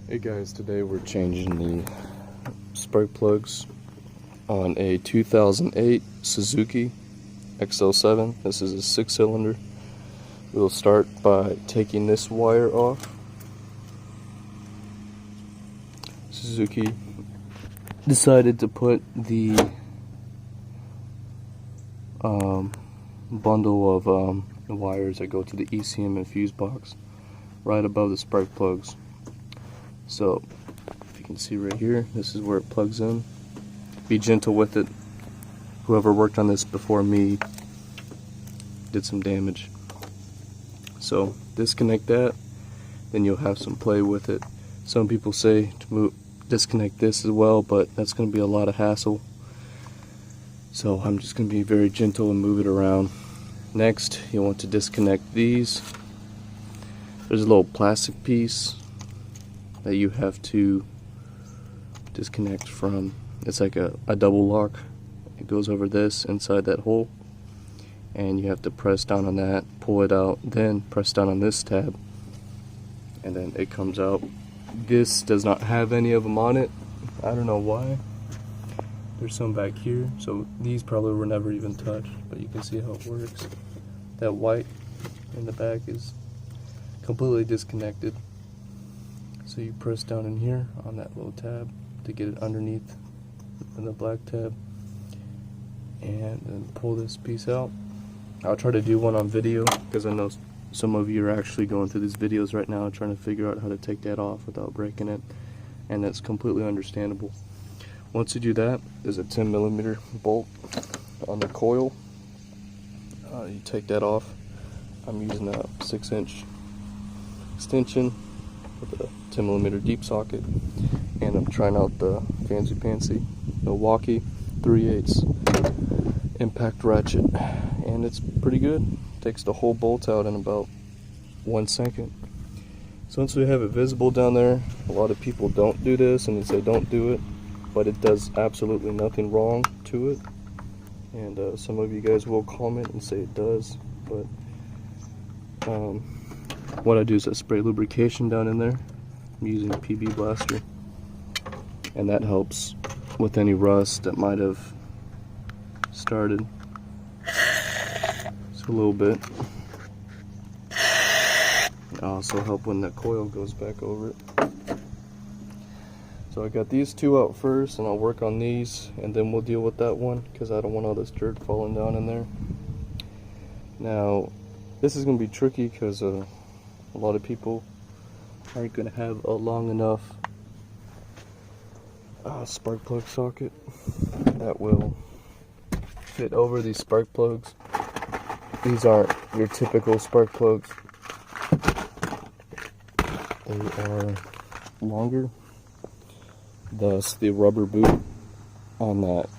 Hey guys, today we're changing the spark plugs on a 2008 Suzuki XL7. This is a 6-cylinder. We'll start by taking this wire off. Suzuki decided to put the bundle of wires that go to the ECM and fuse box right above the spark plugs. So, if you can see right here, this is where it plugs in. Be gentle with it. Whoever worked on this before me did some damage. So, disconnect that, then you'll have some play with it. Some people say to disconnect this as well, but that's going to be a lot of hassle. So, I'm just going to be very gentle and move it around. Next, you'll want to disconnect these. There's a little plastic piece that you have to disconnect from. It's like a double lock. It goes over this inside that hole, and you have to press down on that, pull it out, then press down on this tab, and then it comes out. This does not have any of them on it. I don't know why. There's some back here, so these probably were never even touched, but you can see how it works. That white in the back is completely disconnected. So you press down in here on that little tab to get it underneath in the black tab, and then pull this piece out. I'll try to do one on video because I know some of you are actually going through these videos right now trying to figure out how to take that off without breaking it, and that's completely understandable. Once you do that, there's a 10mm bolt on the coil. You take that off. I'm using a 6-inch extension with a 10mm deep socket, and I'm trying out the fancy Milwaukee 3/8 impact ratchet, and it's pretty good. Takes the whole bolt out in about 1 second. So once we have it visible down there, a lot of people don't do this and they say don't do it, but it does absolutely nothing wrong to it, and some of you guys will comment and say it does, but what I do is I spray lubrication down in there. I'm using a PB blaster, and that helps with any rust that might have started. Just a little bit. It'll also help when the coil goes back over it. So I got these two out first, and I'll work on these, and then we'll deal with that one because I don't want all this dirt falling down in there. Now, this is going to be tricky because a lot of people aren't going to have a long enough spark plug socket that will fit over these spark plugs. These aren't your typical spark plugs. They are longer, thus the rubber boot on that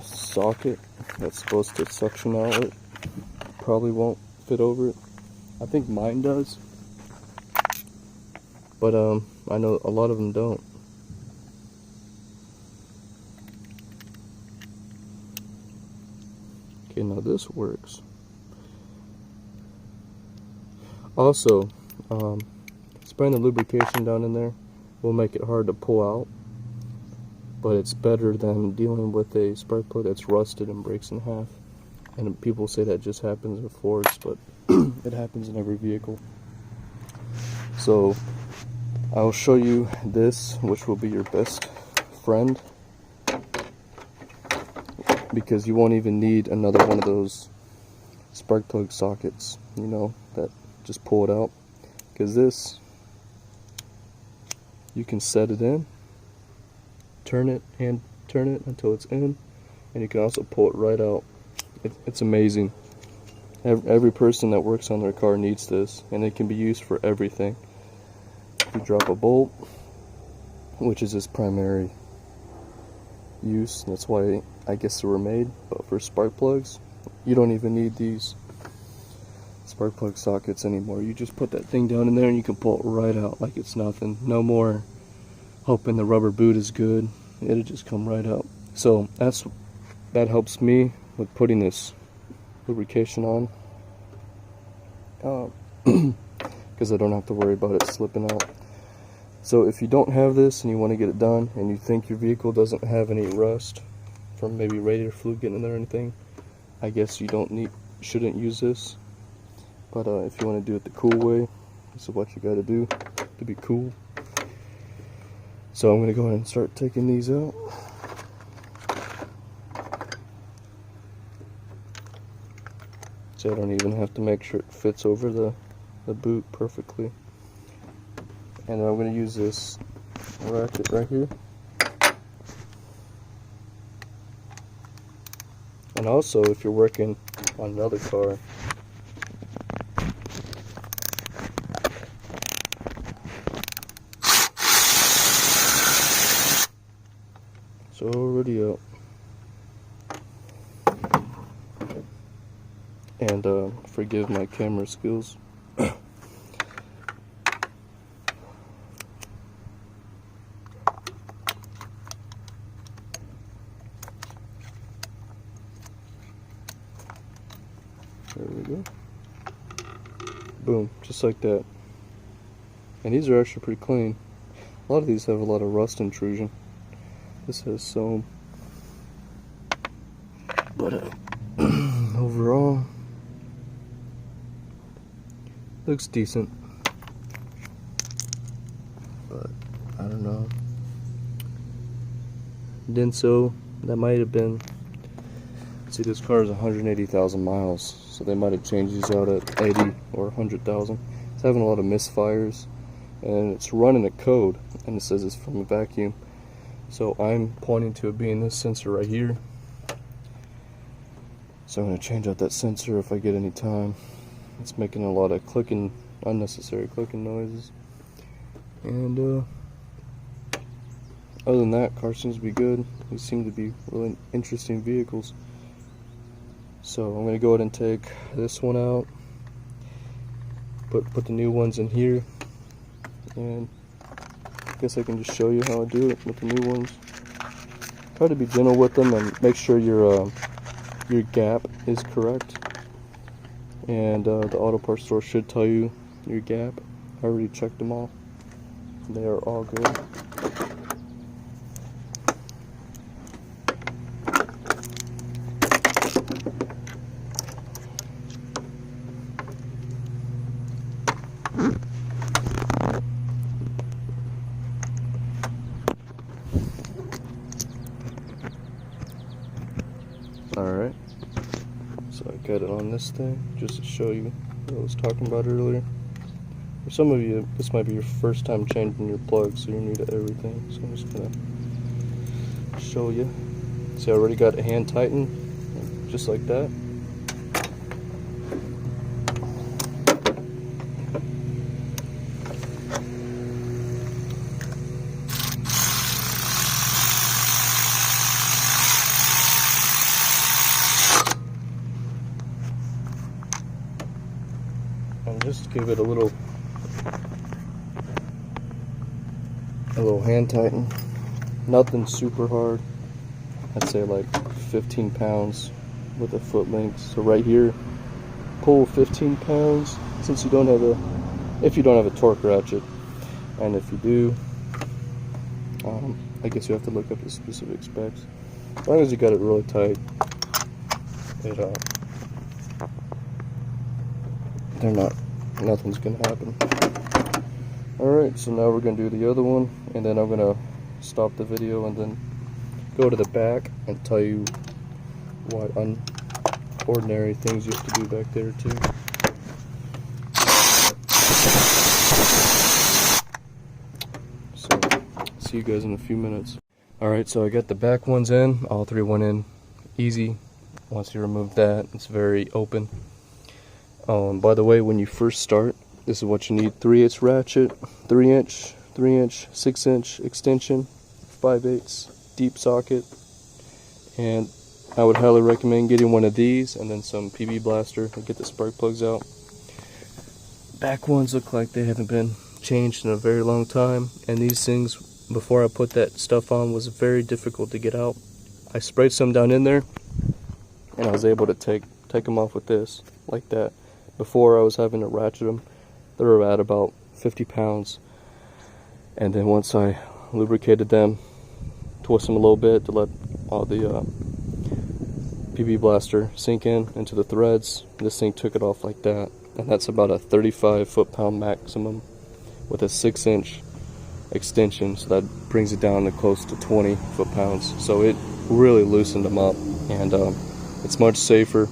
socket that's supposed to suction out it probably won't fit over it. I think mine does, but I know a lot of them don't. Okay, now this works. Also, spraying the lubrication down in there will make it hard to pull out, but it's better than dealing with a spark plug that's rusted and breaks in half. And people say that just happens with Fords, but it happens in every vehicle. So I'll show you this, which will be your best friend, because you won't even need another one of those spark plug sockets, you know, that just pull it out. Because this, you can set it in, turn it until it's in, and you can also pull it right out. It's amazing. Every person that works on their car needs this, and it can be used for everything. If you drop a bolt, which is its primary use, that's why I guess they were made, but for spark plugs, you don't even need these spark plug sockets anymore. You just put that thing down in there and you can pull it right out like it's nothing. No more hoping the rubber boot is good. It'll just come right out. So that helps me with putting this lubrication on. because I don't have to worry about it slipping out. So if you don't have this and you want to get it done and you think your vehicle doesn't have any rust from maybe radiator fluid getting in there or anything, I guess you shouldn't use this. But if you want to do it the cool way, this is what you got to do to be cool. So I'm going to go ahead and start taking these out. So I don't even have to make sure it fits over the boot perfectly. And then I'm going to use this ratchet right here. And also, if you're working on another car, it's already out. And forgive my camera skills. There we go. Boom, just like that. And these are actually pretty clean. A lot of these have a lot of rust intrusion. This has some. But overall, looks decent. But I don't know. Denso, that might have been. See, this car is 180,000 miles. So they might have changed these out at 80 or 100,000. It's having a lot of misfires, and it's running a code, and it says it's from a vacuum. So I'm pointing to it being this sensor right here. So I'm going to change out that sensor if I get any time. It's making a lot of clicking, unnecessary clicking noises. And other than that, car seems to be good. These seem to be really interesting vehicles. So I'm going to go ahead and take this one out, put the new ones in here, and I guess I can just show you how I do it with the new ones. Try to be gentle with them and make sure your gap is correct. And the auto parts store should tell you your gap. I already checked them all. They are all good. Alright, so I got it on this thing just to show you what I was talking about earlier. For some of you, this might be your first time changing your plugs, so you're new to everything. So I'm just going to show you. See, I already got a hand tighten, just like that. And just give it a little hand tighten. Nothing super hard. I'd say like 15 pounds with a foot length. So right here, pull 15 pounds. Since you don't have if you don't have a torque ratchet, and if you do, I guess you have to look up the specific specs. As long as you got it really tight, nothing's gonna happen. Alright, so now we're gonna do the other one, and then I'm gonna stop the video and then go to the back and tell you what ordinary things you have to do back there too. So, see you guys in a few minutes. Alright, so I got the back ones in, all three went in easy. Once you remove that, it's very open. By the way, when you first start, this is what you need: 3/8 ratchet, 3-inch, 3-inch, 6-inch extension, 5/8 deep socket, and I would highly recommend getting one of these and then some PB blaster to get the spark plugs out. Back ones look like they haven't been changed in a very long time, and these things, before I put that stuff on, was very difficult to get out. I sprayed some down in there, and I was able to take them off with this, like that. Before, I was having to ratchet them They're at about 50 pounds. And then once I lubricated them, twist them a little bit to let all the PB blaster sink into the threads. This thing took it off like that, and that's about a 35 foot-pound maximum with a 6-inch extension, so that brings it down to close to 20 foot-pounds. So it really loosened them up, and it's much safer.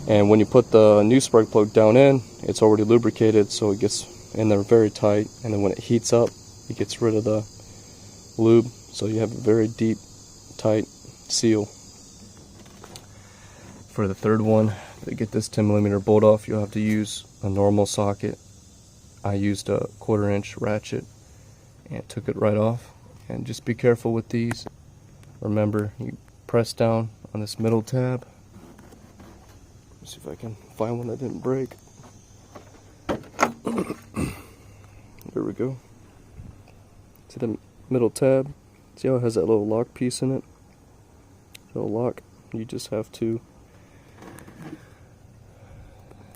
And when you put the new spark plug down in, it's already lubricated, so it gets in there very tight, and then when it heats up, it gets rid of the lube, so you have a very deep, tight seal. For the third one, to get this 10mm bolt off, you'll have to use a normal socket. I used a 1/4-inch ratchet and took it right off. And just be careful with these. Remember, you press down on this middle tab. Let's see if I can find one that didn't break. There we go. See the middle tab? See how it has that little lock piece in it? Little lock. You just have to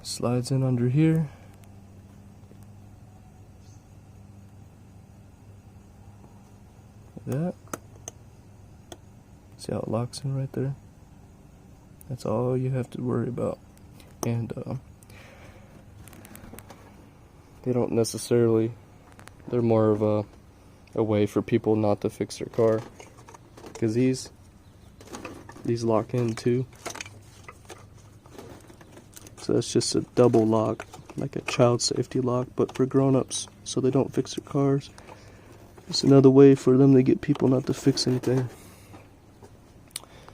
slides in under here. Like that. See how it locks in right there? That's all you have to worry about. And they don't necessarily, they're more of a way for people not to fix their car, because these lock in too. So it's just a double lock, like a child safety lock, but for grown-ups, so they don't fix their cars. It's another way for them to get people not to fix anything.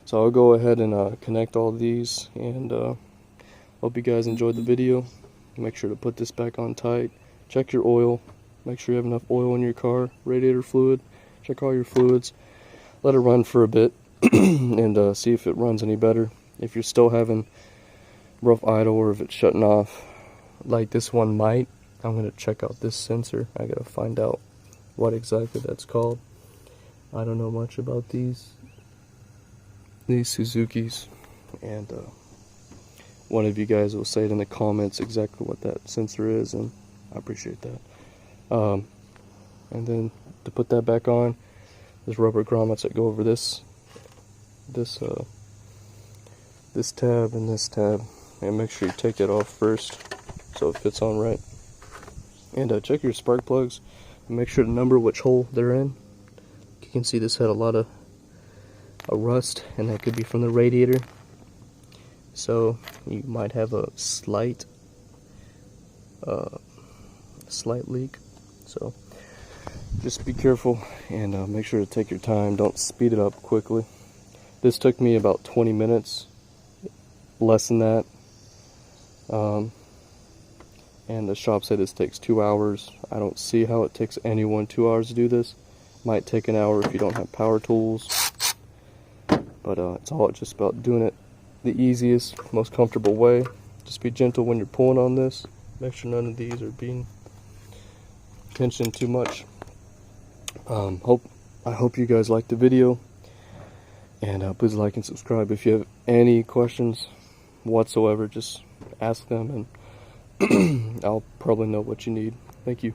So I'll go ahead and connect all these, and hope you guys enjoyed the video. Make sure to put this back on tight. Check your oil. Make sure you have enough oil in your car. Radiator fluid. Check all your fluids. Let it run for a bit and see if it runs any better. If you're still having rough idle, or if it's shutting off like this one might, I'm going to check out this sensor. I got to find out what exactly that's called. I don't know much about these Suzukis, and one of you guys will say it in the comments exactly what that sensor is, and I appreciate that. And then to put that back on, there's rubber grommets that go over this tab and this tab, and make sure you take it off first so it fits on right. And check your spark plugs and make sure to number which hole they're in. You can see this had a lot of rust, and that could be from the radiator, so you might have a slight leak. So just be careful, and make sure to take your time. Don't speed it up quickly. This took me about 20 minutes, less than that, and the shop said this takes 2 hours. I don't see how it takes anyone 2 hours to do this. Might take an hour if you don't have power tools, but it's all just about doing it the easiest, most comfortable way. Just be gentle when you're pulling on this. Make sure none of these are being tensioned too much. I hope you guys liked the video, and please like and subscribe. If you have any questions whatsoever, just ask them, and I'll probably know what you need. Thank you.